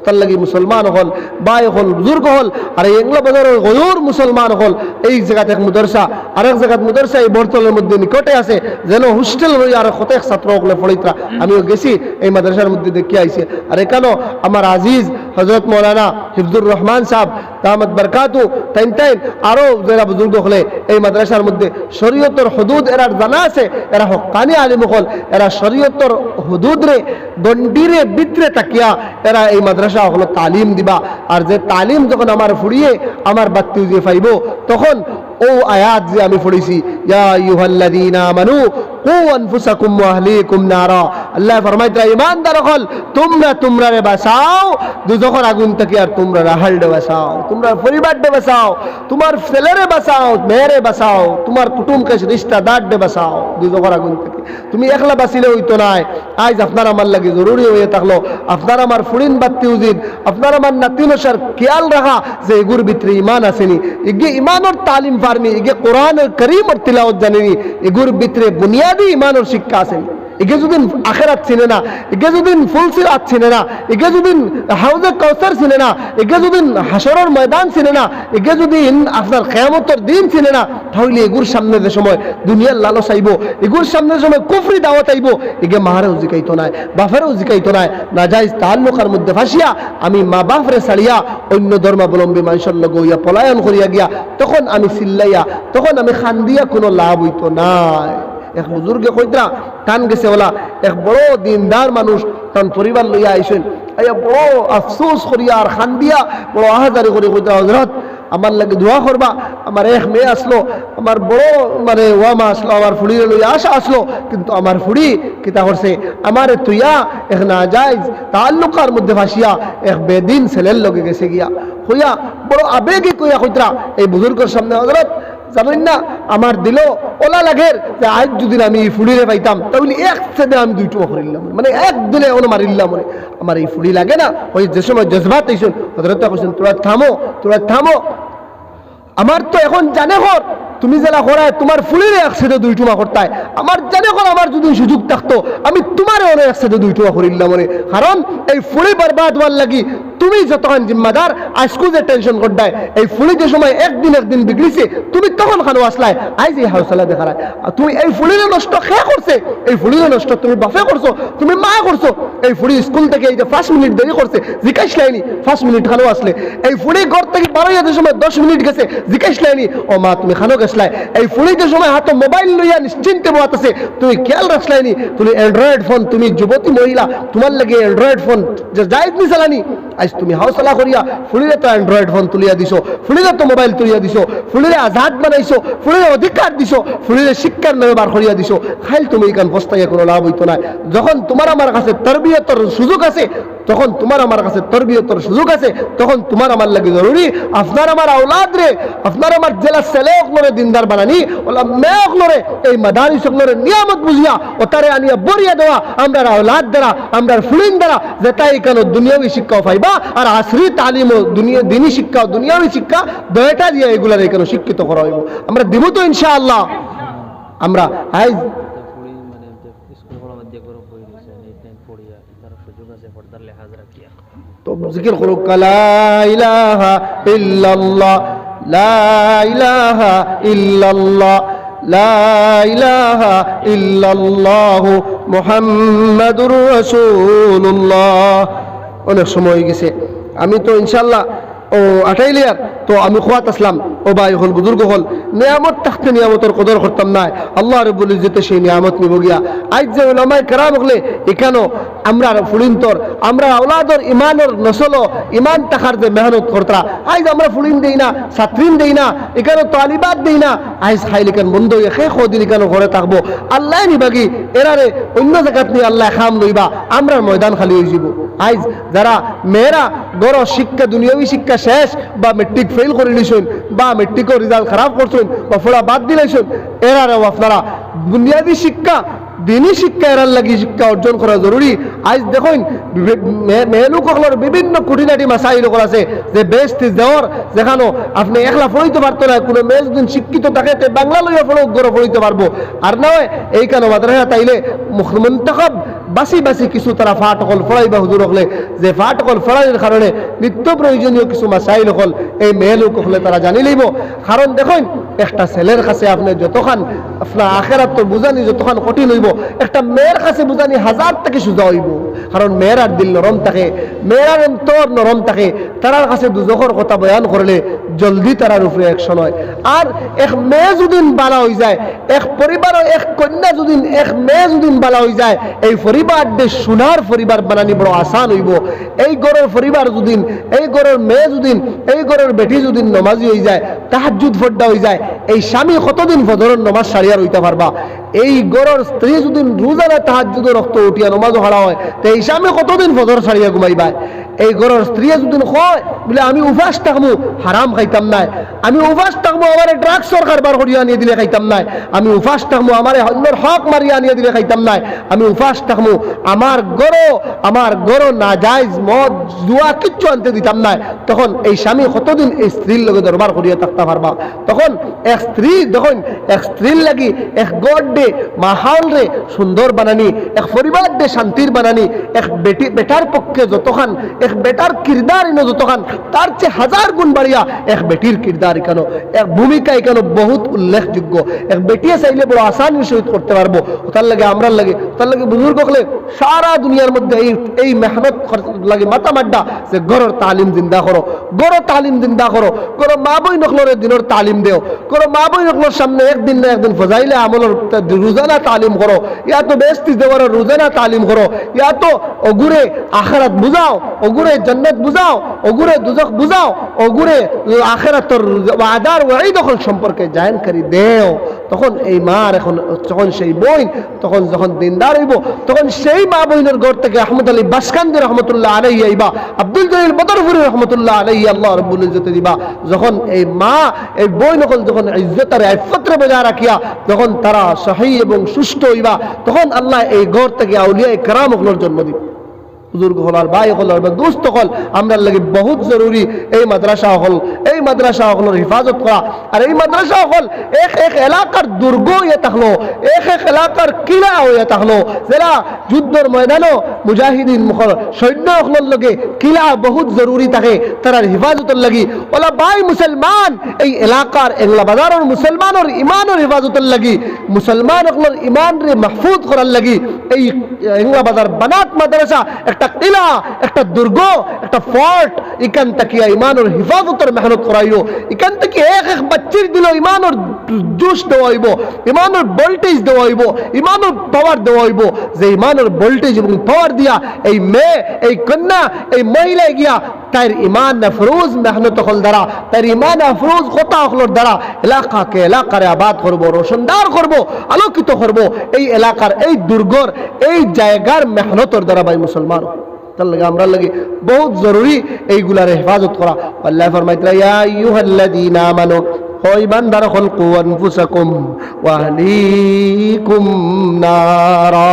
তার লাগি মুসলমান হল, বাই হল, বুজুর্গ হল, আর এংলা বাজারের গয়ুর মুসলমান হল। এই জায়গাতে এক মুদরসা, আরেক জায়গাত মুদরসা এই বর্তলের মধ্যে নিকটে আছে, যেন হোস্টেল রই আর কত ছাত্র হলে পড়িতরা। আমিও গেছি এই মাদ্রাসার মধ্যে দেখি আইছে। আর এখানেও আমার আজিজ হজরত মৌলানা হিফজুর রহমান সাহেব দামাত বরকাতু তাইন আরো যারা বুজুর্গ হলে এই মাদ্রাসার মধ্যে শরীয়তের হুদুদ এরা জানা আছে, এরা হক্কানি আলিম হল, এরা শরীয়তের হুদুদ রে দণ্ডিরে ভিতরে তাকিয়া এরা এই মাদ্রাসা হলো তালিম দিবা। আর যে তালিম যখন আমার ফুরিয়ে আমার বাত্তি যে পাইব, তখন ও আয়াত যে আমি পড়েছি, ইয়া আইয়ুহাল্লাযীনা আমানু কু আনফুসাকুম ওয়া আহলিকুম নারা, আল্লাহ ফরমাইতরা ঈমানদার হল তোমরা রে বাঁচাও দুজখের আগুন থেকে, আর তোমরা রাহালডে বাঁচাও, তোমরা পরিবারডে বাঁচাও, তোমার ছেলেরে বাঁচাও, মেয়েরে বাঁচাও, তোমার কুটুমকে রিশতাদারডে বাঁচাও দুজখের আগুন থেকে। তুমি একলা বাঁচিলে হইতো নাই। আজ আপনার আমার লাগে জরুরি হয়ে থাকলো আপনার আমার ফুরিন বাত্তি উচিত, আপনার আমার নাতিনসার খেয়াল রাখা যে এগুর ভিতরে ইমান আসেনি, এগে ইমানের তালিম পারনি, এগে কোরআনের করিমর তিলাওয়াত জানেনি, এগুর ভিতরে বুনিয়াদি ইমানের শিক্ষা আসেনি। এগে যদি আখিরাত চিনে না, এগে যদি ফুলসিরাত চিনে না, এগে যদি হাউজে কাউসার চিনে না, এগে যদি হাসরের ময়দান চিনে না, এগে যদি আপনার কিয়ামতের দিন চিনে না, তাহলে এগুর সামনে যে সময় দুনিয়ার লালস আইব, এগুর সামনে যে সময় কুফরি দাওয়াত আইব, এগে মাহারেও জিকাইতো নাই, বাফারেও জিকাইতো নাই। নাজাইজ তাআল্লুকার মধ্যে ফাঁসিয়া আমি মা বাপরে ছাড়িয়া অন্য ধর্মাবলম্বী মানুষের লগে হইয়া পলায়ন করিয়া গিয়া, তখন আমি চিল্লাইয়া, তখন আমি খান্দিয়া কোনো লাভ হইতো নাই। এক বুজুর্গে কইতরা টান গেছে ওলা এক বড় দিনদার মানুষ তার পরিবার লইয়া আইসেন, আইয়া বড় আফসোস করিয়া আর খান্দিয়া বড় আহাজারি করে কইতরা, হযরত আমার লাগে দোয়া করবা, আমার এক মেয়ে আসলো, আমার বড় ওয়ামা আসলো, আমার ফুড়িরে লইয়া আসা আসলো, কিন্তু আমার ফুড়ি কিতা করছে, আমার তুইয়া এক না যাইজ তাআল্লুকার মধ্যে ফাঁসিয়া এক বেদিন ছেলের লগে গেছে গিয়া হইয়া বড় আবেগে কইয়া কইতরা এই বুজুর্গের সামনে, হযরত জানেন না আমার দিল ওলা লাগের যে আজ যদি আমি ফুড়িরে পাইতাম তাহলে এক ছেদে আমি দুইটো করিলাম, এক দিলে ওনা মারিলাম, আমার এই ফুড়ি লাগে না। ওই যে সময় জজবাত আইসুন, হযরত কইছেন তোরা থামো, আমার তো এখন জানে ঘর তুমি জেলা করায় তোমার ফুলিরে একসাথে দুই টুমা করতাই, আমার জানে কর আমার যদি সুযোগ থাকতো আমি তোমার ওরে একসাথে দুই টুমা করিলাম, কারণ এই ফুলি বরবাদ হওয়ার লাগি তুমি যতক্ষণ জিম্মাদার আজকু যে টেনশন করতাই, এই ফুলি যে সময় একদিন বিগড়িছে তুমি তখন খানো আসলাই, আজ এই হাউসালা দেখায় তুমি এই ফুলিরে নষ্ট খেয়ে করছে, এই ফুলিরে নষ্ট তুমি বাফে করছো, তুমি মা করছো। এই ফুলি স্কুল থেকে এই যে 5 মিনিট দেরি করছে জিজ্ঞাসা লাইনি 5 মিনিট খানো আসলে, এই ফুলি ঘর থেকে বাড়াইয়াতে সময় 10 মিনিট গেছে জিজ্ঞাসা লাইনি ও মা তুমি খানো গেছলাই, এই ফুলিতে সময় হাতে মোবাইল লইয়া নিশ্চিন্তে বসে তুমি খেয়াল রাখলাইনি, তুমি অ্যান্ড্রয়েড ফোন, তুমি যুবতী মহিলা তোমার লাগে অ্যান্ড্রয়েড ফোন যে জায়েজ নি চালানি, আজ তুমি হাউসলা করিয়া ফুলিরে তো অ্যান্ড্রয়েড ফোন তুলিয়া দিছো, ফুলিরে তো মোবাইল তুলিয়া দিছো, ফুলিরে আজাদ বানাইছো, ফুলিরে অধিকার দিছো, ফুলিরে শিক্ষার নামে বার করিয়া দিছো, খাইল তুমি এখান পস্তাইয়া কোনো লাভ হইতো না। যখন তোমার আমার কাছে তারবিয়তের সুযোগ আছে তখন তোমার আমার কাছে তরবিয়তর সুযোগ আছে, তখন তোমার আমার লাগে জরুরি আপনার আমার আওলাদ রে, আপনার আমার জেলা ছেলে অকলরে দিনদার বানানি, ওলা মেয়ে অকলরে এই মাদারিস অকলরে নিয়ামত বুঝিয়া ওতারে আনিয়া বরিয়া দেওয়া আমরা আওলাদ দ্বারা, আমরা ফুলিন দ্বারা, যেটাই কেন দুনিয়াবী শিক্ষাও পাইবা আর আসরি তালিম ও দুনিয়া দিনী শিক্ষা ও দুনিয়াবী শিক্ষা দয়টা দিয়ে এগুলার এখানে শিক্ষিত করা হইব। আমরা দিব তো ইনশাআল্লাহ। আমরা আজ তো জিকির করুক লা ইলাহা ইল্লাল্লাহ, লা ইলাহা ইল্লাল্লাহ, লা ইলাহা ইল্লাল্লাহ মুহাম্মাদুর রাসূলুল্লাহ। অনেক সময় হয়ে গেছে, আমি তো ইনশাআল্লাহ ও আটাইলিয়ার তো আমি খোয়াত আসলাম ও ভাই হল বুজুর্গ হল নিয়ামত থাকতে নিয়ামতের কদর করতাম না, আল্লাহ রাব্বুল ইজ্জতে সেই নিয়ামত নিব গিয়া। আজ যে উলামায়ে কেরাম হলে এখানেও আমরা ফুলিন্তর আমরা আওলাদর ইমানের নসল ইমান টাকার যে মেহনত করতা, আজ আমরা ফুলিন দেই না, ছাত্রিন দেই না, এখানে তালিবাত দেই না, আজ খাইলিকান বন্ধ হয়ে খে খদিন এখানে ঘরে থাকবো, আল্লাহ নিবাগি এরারে অন্য জায়গাত নিয়ে আল্লাহ খাম লইবা, আমরা ময়দান খালি হয়ে যাব। আজ যারা মেয়েরা বড় শিক্ষা দুনিয়াবী শিক্ষা শেষ বা মেট্রিক ফেল করে নিছেন বা মেট্রিকের রেজাল্ট খারাপ করছেন বা ফোড়া বাদ দিলেছেন, এরাও আপনারা বুনিয়াদী শিক্ষা দিনী শিক্ষা এরার লাগি শিক্ষা অর্জন করা জরুরি। আজ দেখুন মেয়েলোকগুলোর বিভিন্ন খুঁটিনাটি মাসাইল আছে যে বেস্ট দেওয়ার যেখানে আপনি একলা পড়িতে পারতো না, কোনো মেয়ে যদি শিক্ষিত থাকে তে বাংলা লইয়া গড়ে পড়িতে পারবো, আর নয় এই কেন মাদ্রাসা তাইলে মুন্তখাব বাসি বাসি কিছু তারা ফাটকল ফড়াই বা হুজুর হলে যে ফাটকল ফড়াইয়ের কারণে নিত্য প্রয়োজনীয় কিছু মাসাইল হল এই মেয়েলোক হলে তারা জানি লইব। কারণ দেখুন একটা ছেলের কাছে আপনি যতক্ষণ আপনার আখেরাত তো বুঝানি যতক্ষণ কঠিন হইব, একটা মেয়ের কাছে বুঝানি হাজার থেকে সোজা হইব। কারণ মেয়েরার দিল নরম থাকে, মেয়েরার অন্তর নরম থাকে, তারার কাছে দুজখর কথা বয়ান করলে জলদি তারার উপরে অ্যাকশন হয়। আর এক মেয়ে যদি বালা হয়ে যায়, এক পরিবার এক কন্যা যদি এক মেয়ে যদি বালা হয়ে যায়, এই পরিবার দেশ সোনার পরিবার বানানি বড় আসান হইব। এই ঘরের পরিবার যদি এই ঘরের মেয়ে যদি এই ঘরের বেটি যদি নমাজি হয়ে যায়, তাহাজ্জুদ ফড্ডা হয়ে যায়, এই স্বামী কতদিন ফজরের নমাজ সারিয়ার হইতে পারবা? এই ঘরের স্ত্রী যদি রোজানা তাহাজ্জুদের রক্ত উঠিয়া নমাজও হারা হয়, তো এই স্বামী কতদিন ফজর সারিয়া ঘুমাইবা? এই ঘরের স্ত্রী যদি কয় বলে আমি উপাস থাকবো হারাম খাইতাম নাই, আমি উপাস থাকবো আমার ড্রাগসর কারবার করিয়া আনিয়ে দিলে খাইতাম নাই, আমি উপাস থাকবো আমার অন্যর হক মারিয়া আনিয়ে দিলে খাইতাম নাই, আমি উপাস থাকবো আমার গরো না যাইজ মদ জুয়া কিচ্ছু আনতে দিতাম নাই, তখন এই স্বামী কতদিন এই স্ত্রীর লগে দরবার করিয়া থাকতে পারবা? তখন এক স্ত্রী দেখুন এক স্ত্রীর লাগি এক গড ডে মাহাল রে সুন্দর বানানি, এক পরিবার ডে শান্তির বানানি, এক বেটার পক্ষে যতখান এক বেটার কিরদার ইনো যতখান তার চেয়ে হাজার গুণ বাড়িয়া এক বেটির কিরদার এখানো এক ভূমিকা এখানো বহুত উল্লেখযোগ্য। এক বেটিয়ে চাইলে বড় আসানির সহিত করতে পারবো। তার লাগে আমরার লাগে তার লাগে বুজুর্গ হলে সারা দুনিয়ার মধ্যে এই মেহনত লাগে মাথা মাড্ডা যে গড়ের তালিম জিন্দা করো, গড় তালিম জিন্দা করো, কোনো মা বই নকলের দিনের তালিম দেও, কোনো মা বই নকলের সামনে একদিন না একদিন ফজাইলে আমলের রোজানা তালিম করো, ইয়া তো বেস্তি দেওয়ার রোজানা তালিম করো, ইয়া তো অগুরে আখেরাত বুঝাও, অগুরে জান্নাত বুঝাও, অগুরে দুজখ বুঝাও, অগুরে আখেরাতর ওয়াদার ওয়াঈদ সম্পর্কে জানকারি দেও। তখন এই মার এখন যখন সেই বই তখন যখন দিনদার হইব, তখন সেই মা বইনের ঘর থেকে আহমদ আলী বাসকান্দি রহমতুল্লাহ আলাইহি আইবা, আব্দুল জলিল বদরপুরি রহমতুল্লাহ আলাইহি আল্লাহ রাব্বুল ইজ্জতে দিবা। যখন এই মা এই বই নকল যখন ইজ্জতের ইফফতরে বজায় রাখিয়া যখন তারা সহি এবং সুষ্ঠু হইবা, তখন আল্লাহ এই ঘর থেকে আউলিয়া কেরাম হলোর জন্ম দিবে। বুজুর্গ হল আর ভাই হল আর দোস্ত হল আমরা লাগে বহুত জরুরি এই মাদ্রাসা হল, এই মাদ্রাসা হলের হিফাজত করা। আর এই মাদ্রাসা হল এক এক এলাকার দুর্গ হয়ে থাকলো, এক এক এলাকার কিলা হয়ে থাকলো, যারা যুদ্ধের ময়দানও মুজাহিদিন মুখর সৈন্য হলের লগে কিলা বহুত জরুরি থাকে তার হিফাজতের লাগি। ওলা ভাই মুসলমান এই এলাকার এংলা বাজারের মুসলমানের ইমানের হিফাজতের লাগি, মুসলমান হলের ইমান রে মাহফুজ করার লাগি এই এংলা বাজার বানাত মাদ্রাসা একটা কিলা, একটা দুর্গ, একটা ফোর্ট এখান থেকে ইমানের হিফাজতের মেহনত করাইও। এখান থেকে এক এক বাচ্চির দিল ইমানের জুস দেওয়া হইব, ইমানের ভোল্টেজ দেওয়া হইব, ইমানের পাওয়ার দেওয়া হইব, যে ইমানের ভোল্টেজ এবং পাওয়ার দিয়া এই মেয়ে এই কন্যা এই মহিলা গিয়া তার ইমান আফরোজ মেহনত হল দ্বারা তার ইমান আফরোজ কথা হলোর দ্বারা এলাকাকে এলাকারে আবাদ করবো, রোশনদার করবো, আলোকিত করবো। এই এলাকার এই দুর্গর এই জায়গার মেহনতর দ্বারা ভাই মুসলমান তার লাগে আমরা লাগে বহুত জরুরি এইগুলার হেফাজত করা। আল্লাহ ফরমাইতরা ইয়া আইয়ুহাল্লাযীনা আমানু ও ঈমানদার হল কু আনফুসাকুম ওয়া আহলিকুম নারা,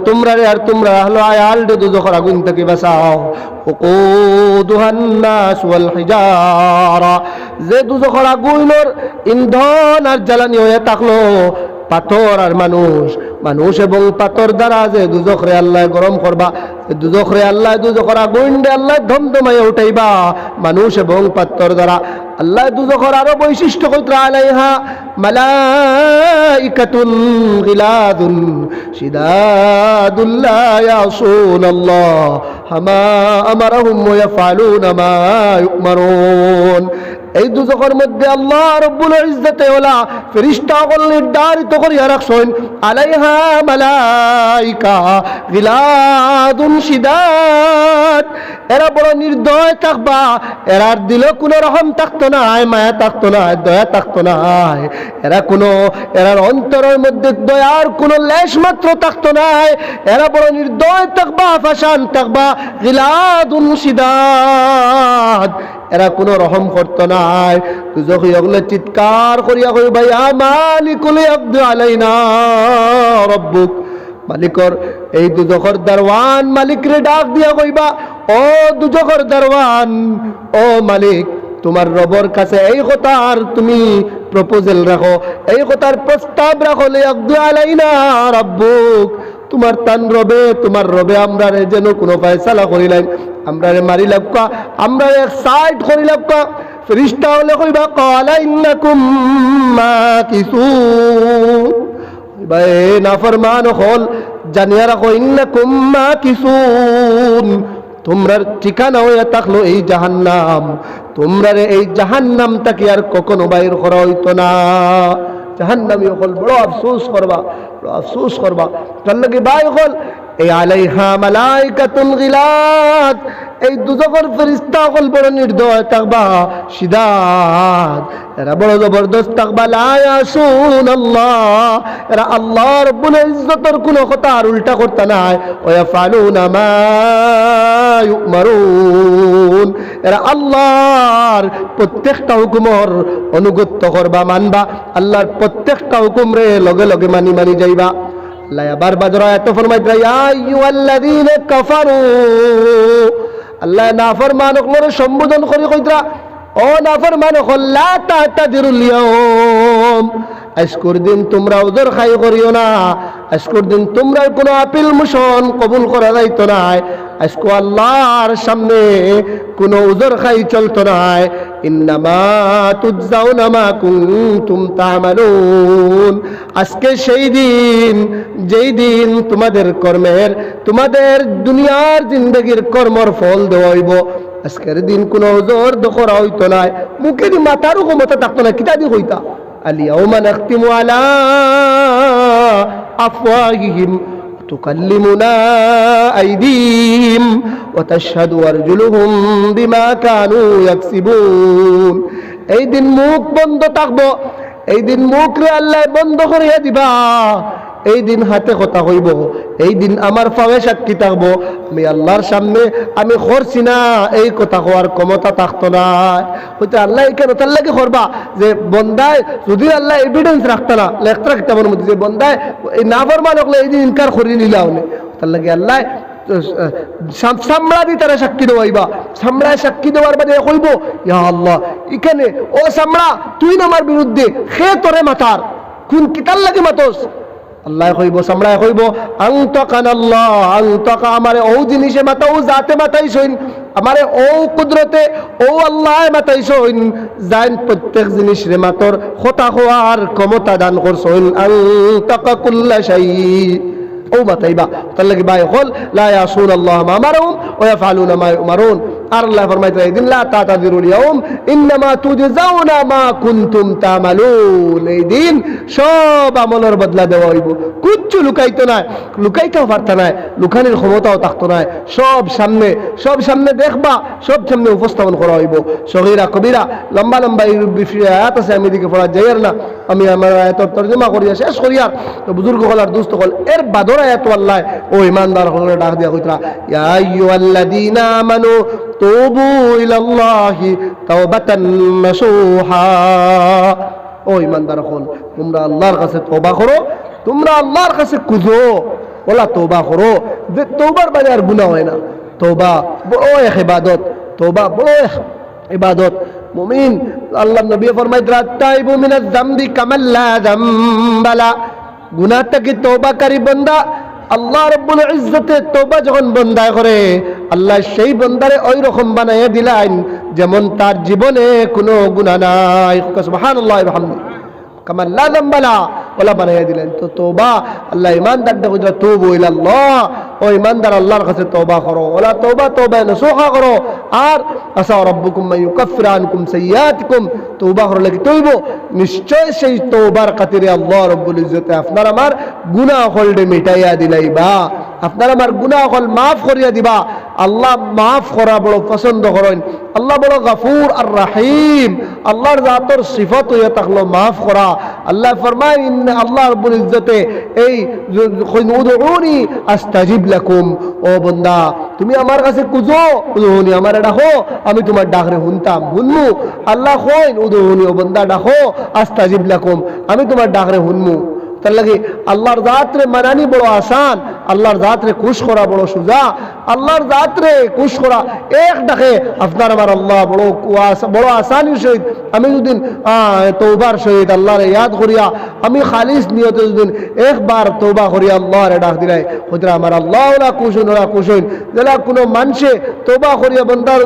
তোমরা আর তোমরা হলো আয়াল দুজখের আগুন থেকে বাঁচাও। ওকুদুহান নাস ওয়াল হিজারা, যে দুজখের আগুনের ইন্ধন আর জ্বালানি হয়ে থাকলো পাথর আর মানুষ এবং পাথর দ্বারা যে দুজখরে আল্লাহ গরম করবা, দুজখরে আল্লাহ দুজখর আগুন দে আল্লাহ ধমধমাইয়া উঠাইবা মানুষ এবং পাথর দ্বারা। আল্লাহ দুজখর আরো বৈশিষ্ট্য কইত্রা আলাইহা মালাইকাতুন গিলাদুন শিদাদুল লা ইয়াসুনাল্লাহ মা আমারহুম ওয়া ইয়াফআলুনা মা ইউমারুন। এই দুজখের মধ্যে আল্লাহ রব্বুল ইজ্জতে ওয়ালা ফেরেশতাগণ নির্ধারিত করিয়া রাখছেন আলাইহা মালাইকা গিলাদুন শিদাদ, এরা বড় নির্দয় থাকবা, এরার দিলে কোনো রহম থাকতো না, মায়া থাকতো না, দয়া থাকতো না, এরার অন্তরের মধ্যে দয়ার কোনো লেশ মাত্র থাকতো না, এরা বড় নির্দয় থাকবা, ফাশান থাকবা, গিলাদুন শিদাদ, এরা কোনো রহম করতো না। দুজখী ওগুলো চিৎকার করিয়া কইবা ইয়া মালিকুল ইয়াকদি আলাইনা রব্বুক, মালিকর এই দুজখর দরওয়ান মালিকরে ডাক দিয়া কইবা ও দুজখর দরওয়ান, ও মালিক তোমার রবের কাছে এই কথার তুমি প্রপোজাল রাখো, এই কথার প্রস্তাব রাখো লিয়াকদি আলাইনা রব্বুক, তোমার রবে আমরা যেন কোনো ফয়সালা করিলেন, আমরা মারি লাভকা, আমরা এক সাইড করি লাভকা। ফেরেশতা হলে কইবা ক্বালা ইন্নাকুম মাকিসুন, ভাই নাফরমান হল জানিয়া রাখো ইন্নাকুম মাকিসুন, তোমরার ঠিকানা হইয়া থাকলো এই জাহান্নাম, তোমরা এই জাহান্নাম থেকে আর কখনো বাইর করা হইতো না। জাহান্নামী হল বড় আফসোস করবা, তার লাগে ভাই হল এই আলাইহা মালাইকাতুন গিলাদ, এই দুজখের ফেরেশতা হল বড় নির্দয় থাকবা, শিদাদ, এরা বড় জবরদস্ত থাকবা, লা ইয়াসুনাল্লাহ, এরা আল্লাহ রব্বুল ইজ্জতের কোনো কথা আর উল্টা করতে নাই, ওয়া ইয়াফআলুনা মা ইউমারুন, এরা আল্লাহর প্রত্যেকটা হুকুমর অনুগত্য করবা, মানবা, আল্লাহর প্রত্যেকটা হুকুম রে লগে লগে মানি যাইবা। আল্লাহ আবার বাজরা এত ফরমাইতরা ইয়া আইয়ুহাল্লাযীনা কাফারু, আল্লাহ নাফরমানকরে সম্বোধন করে কইতরা ও নাফরমানক লা তা'তাদিরুল ইয়াউম, আজকের দিন তোমরা উযর খাই করিও না, আজকের দিন তোমরা কোনো আপিল মোশন কবুল করা যাইতো না, আজকে আল্লাহর সামনে কোনো উযর খাই চলতো না, ইন্নামা তুজজাউনা মা কুনতুম তা'মালুন, আজকে সেই দিন যেই দিন তোমাদের কর্মের, তোমাদের দুনিয়ার জিন্দেগির কর্মর ফল দেওয়া হইব, আজকের দিন কোনো উযর করা হইতো না, মুখে দি মাথারও ক্ষমতা থাকতো না, কিতা দি কইতা আলিয়াউমা নাখতিমু আলা আফওয়াহিহিম তুকাল্লিমুনা আইদিহিম ওয়া তাশহাদু আরজুলুহুম বিমা কানু ইয়াকসিবুন, এই দিন মুখ বন্ধ থাকবো, এই দিন মুখ রে আল্লাহ বন্ধ করিয়া দিবা, এই দিন হাতে কথা কইব, এই দিন আমার পাওয়ে সাক্ষী থাকবো, আমি আল্লাহর সামনে আমি করছি না এই কথা হওয়ার ক্ষমতা থাকতো না। হয়তো আল্লাহ কেন তার লাগে করবা যে বন্দায় যদি আল্লাহ এভিডেন্স রাখতো না, লেখতা কিতাবের মধ্যে যে বন্দায় এই নাফরমান হলে এই দিন ইনকার করি নিলাও নে, তার লাগে আল্লাহ সামড়া দি তারা সাক্ষী দেওয়াইবা, সামড়ায় সাক্ষী দেওয়ার বাদে কইব ইয়া আল্লাহ এখানে ও সামড়া তুই না আমার বিরুদ্ধে খে তোরে মাতার কোন কিতার লাগে মাতস, আল্লাহ কইব সামড়ায় কইব আনতাকানাল্লাহ, আনতাকা আমারে ও জিনিসে মাতাও জাতে মাতাইছইন, আমারে ও কুদরতে ও আল্লাহ মাতাইছইন, জান প্রত্যেক জিনিস রে মাতর কথা হওয়ার ক্ষমতা দান করছইন, আনতাকা কুল্লা শাই ও মাতাইবা, তার লাগি ভাই হল লা ইয়াসুনাল্লাহ মা আমারুম ওয়া ইয়াফআলুনা মা ইউমারুন, আর আল্লাহ ফরমাইতে এই দিন লা তাতাযিরুল ইয়াউম ইন্নামা তুজজাউনা মা কুনতুম তা'মালুন, এই দিন সব আমলের বদলা দেওয়া হইব, কিচ্ছু লুকাইতো না, লুকাইতেও পারত না, লুকানোর ক্ষমতাও থাকতো না, সব সামনে দেখবা, সব সামনে উপস্থাপন করা হইব। সগীরা কবিরা লম্বা লম্বা এই আয়াত আছে, আমি দিকে পড়া যাইয়ার না, আমি আমার আয়াতের তরজমা করিয়া শেষ করিয়ার তো বুজুর্গ হল আর দুস্থ হল এর বাদর আয়াত আল্লাহ ও ইমানদার হলে ডাক দিয়া কইতরা ইয়া আইয়ুহাল্লাযীনা আমানু তুবু ইলাল্লাহি তাওবাতান নাসুহা, ও ইমানদার হল তোমরা আল্লাহর কাছে তওবা করো, তোমরা আল্লাহর কাছে কুজো, ওলা তওবা করো, যে তওবার বাইরে আর গুনাহ হয় না। তওবা বড় এক ইবাদত, তওবা বড় এক ইবাদত। মুমিন আল্লাহ নবী ফরমাইতরা তাইবু মিনাজ যামবি কামাল্লা যামবালা, গুনাহ থেকে তওবাকারী বান্দা আল্লাহ রাব্বুল ইজ্জতে তওবা যখন বান্দা করে আল্লাহ সেই বান্দারে ওই রকম বানাইয়া দিলেন যেমন তার জীবনে কোনো গুনাহ নাই। সুবহানাল্লাহ ওয়া বিহামদিহি কামাল্লা যামবালা ওলা বানাইয়া দিলেন। তো তওবা আল্লাহ ইমানদার দেখো তুবু ইলাল্লাহ, ও ইমানদার আল্লাহর কাছে তওবা করো, ওলা তওবা নসুহা করো। আর আসা রাব্বুকুম মান ইউকাফির আনকুম সাইয়্যাতিকুম, তওবা করলে কি তৈব নিশ্চয় সেই তওবার খাতিরে আল্লাহ রাব্বুল ইজ্জতে আপনার আমার গুনাহ হলডে মিটাইয়া দিলাইবা, আপনার আমার গুনাহ হল মাফ করিয়া দিবা। আল্লাহ মাফ করা বড় পছন্দ করেন, আল্লাহ বড় গফুর আর রহিম, আল্লাহর জাতর সিফাত হইয়া থাকলো মাফ করা। আল্লাহ ফরমায় আল্লাহ রাব্বুল ইজ্জতে এই উদউনি আস্তাজিব লাকুম, ও বান্দা তুমি আমার কাছে খুঁজো, উদউনি আমারে ডাকো, আমি তোমার ডাকরে শুনতাম শুনমু। আল্লাহ কইন উদউনি, ও বান্দা ডাকো আস্তাজিব লাকুম, আমি তোমার ডাকরে শুনমু। তার লাগে আল্লাহর জাতরে মানানি বড় আসান, আল্লাহর জাতরে খুশ করা বড় সুজা। আল্লাহর জাতরে খুশ করা এক ডাকে আপনার আমার আল্লাহ বড় আসানির সহিত আমি যদি তওবার সহিত আল্লাহরে ইয়াদ করিয়া আমি খালিস নিয়তে যদি একবার তওবা করিয়া আল্লাহরে ডাক দিলাই হইতরা আমার আল্লাহ ওলা খুশ হইন, ওলা খুশ হইন। যেলা কোনো মানুষে তওবা করিয়া বন্দার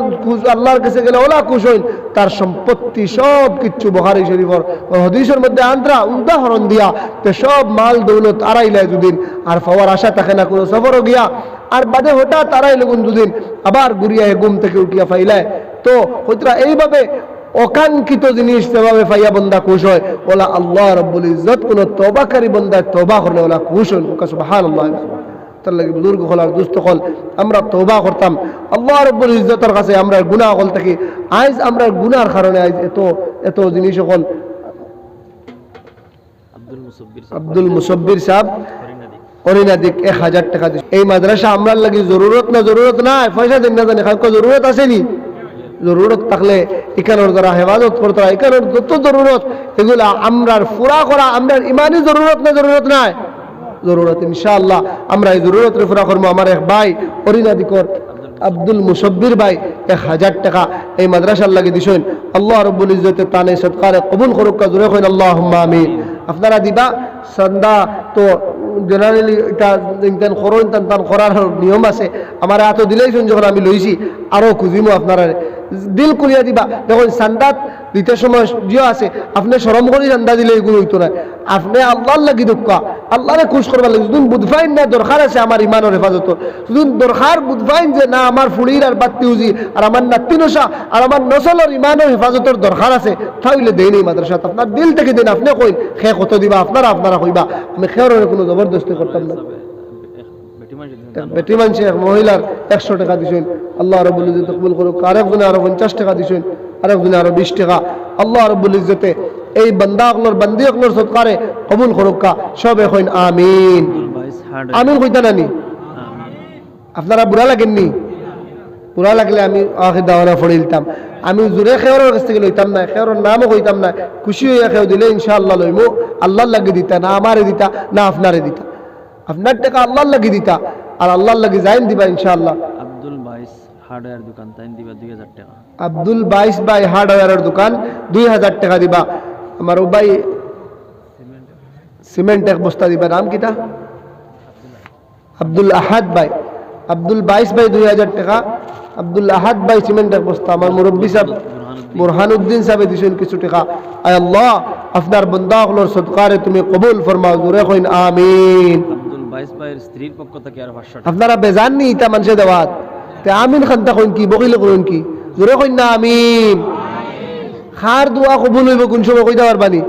আল্লাহর কাছে গেলে ওলা খুশ হইন, তার সম্পত্তি সব কিচ্ছু বুখারী শরীফের হাদিসের মধ্যে আন্দ্রা উদাহরণ দিয়া সব মাল দৌলত আড়াইলাই দুদিন আর পাওয়ার আশা থাকে না, কোনো সফরও গিয়া আর বাদে হঠাৎ আড়াই লগুন দুদিন আবার ঘুরিয়া ঘুম থেকে উঠিয়া ফাইলায়। তো হইতরা এইভাবে অকাঙ্ক্ষিত জিনিস যেভাবে ফাইয়া বন্দা খুশ হয়, ওলা আল্লাহ রাব্বুল ইজ্জত কোন তওবাকারী বন্দা তওবা করলে ওলা খুশ হন। সুবহানাল্লাহ। তার লাগে বুজুর্গ হল আর দুস্থ হল আমরা তওবা করতাম আল্লাহ রাব্বুল ইজ্জতের কাছে, আমরা গুনাহ হল থাকি আজ আমরা গুনাহর কারণে আজ এত জিনিস হল। আব্দুল মুসব্বির সাহেব অরিনাদিক 1000 টাকা দিচ্ছে। এই মাদ্রাসা আমরার লাগি জরুরত না জরুরত নাই, পয়সা দিন না জানি কাউকে জরুরত আসেনি, জরুরত থাকলে এখানোর দ্বারা হেফাজত করতে হয়, এখানোর যত জরুরত এগুলা আমরার পুরা করা, আমরার ইমানি জরুরত না জরুরত নাই জরুরত। ইনশাআল্লাহ আমরা এই জরুরত পুরা করবো। আমার এক ভাই অরিনাদিকর আব্দুল মুসব্বির ভাই 1000 টাকা এই মাদ্রাসার লাগে দিছেন। আল্লাহ রাব্বুল ইজ্জতে তানে সদকারে কবুল করুক, জোরে কইন আল্লাহুম্মা আমিন। আপনারা দিবা সন্ধ্যা তো জেনারেলি এটা ইনতান করো, ইনতান করার নিয়ম আছে, আমার এত দিলেই শুন যখন আমি লইছি আরও খুঁজিমো আপনারা দিল করিয়া দিবা। দেখুন সান্দাত দিতে সময় জিও আছে, আপনি শরম করে চান্দা দিলে এগুলো হইতো না, আপনি আল্লাহর লাগি দুঃখা আল্লাহরে খুশ করবার লাগে। যদি বুধফাইন না দরকার আছে আমার ইমানের হেফাজত, যদি দরকার বুধফাইন যে না আমার ফুড়ির আর বাত্তি উজি আর আমার নাতি নশা আর আমার নসলের ইমানের হেফাজতের দরকার আছে, তাহলে দেন এই মাদ্রাসাত আপনার দিল থেকে দেন। আপনি কই খে কত দিবা আপনারা কইবা, আমি খেয়ার কোনো জবরদস্তি করতাম না। বেটি মানুষ এক মহিলার 100 টাকা দিছেন, আল্লাহ রাব্বুল ইজ্জত কবুল করুক। আরেকজনে আরো 50 টাকা দিছেন, আরেকজনে আরো 20 টাকা। আল্লাহ রাব্বুল ইজ্জতে এই বান্দাগুলোর বান্দিগুলোর সদকারে কবুল করুক। সবে কইন আমিন আমিন কইতা নানি। আপনারা বুড়া লাগেননি? বুড়া লাগলে আমি আখির দাওয়ানা পড়ে দিতাম, আমি জোরে খেয়রের কাছ থেকে লইতাম না, খেয়রের নামও কইতাম না, খুশি হইয়া খেয়ে দিলে ইনশাআল্লাহ লইমু। আল্লাহর লাগে দিতা না আমারে দিতা না আপনারে দিতা, আপনার টাকা আল্লাহর লাগি দিতা আর আল্লাহর লাগি যাইন দিবা ইনশাআল্লাহ। আব্দুল বাইস হার্ডওয়্যার দোকান তাইন দিবা 2000 টাকা। আব্দুল বাইস ভাই হার্ডওয়্যারের দোকান 2000 টাকা দিবা। আমার ও ভাই সিমেন্ট এক বস্তা দিবা। নাম কিটা? আব্দুল আহাদ ভাই। আব্দুল বাইস ভাই 2000 টাকা, আব্দুল আহাদ ভাই সিমেন্ট এক বস্তা। আমার মুরব্বী সাহেব বুরহানুদ্দিন সাহেব দিছেন কিছু টাকা। আয় আল্লাহ আপনার বান্দাগুলোর সদকারে তুমি কবুল ফরমাও, জোরে কইন আমিন। আব্দুল বাইস ভাইয়ের স্ত্রীর পক্ষ থেকে আর 500 টাকা। আপনারা বেজান নি ইতা মানুষে দেওয়াত, তে আমিন খান্তা কইন কি বকিলে করুন কি জোরে কইন না আমিন খার দোয়া কবুল হইব কোন সময় কইতে পারবানি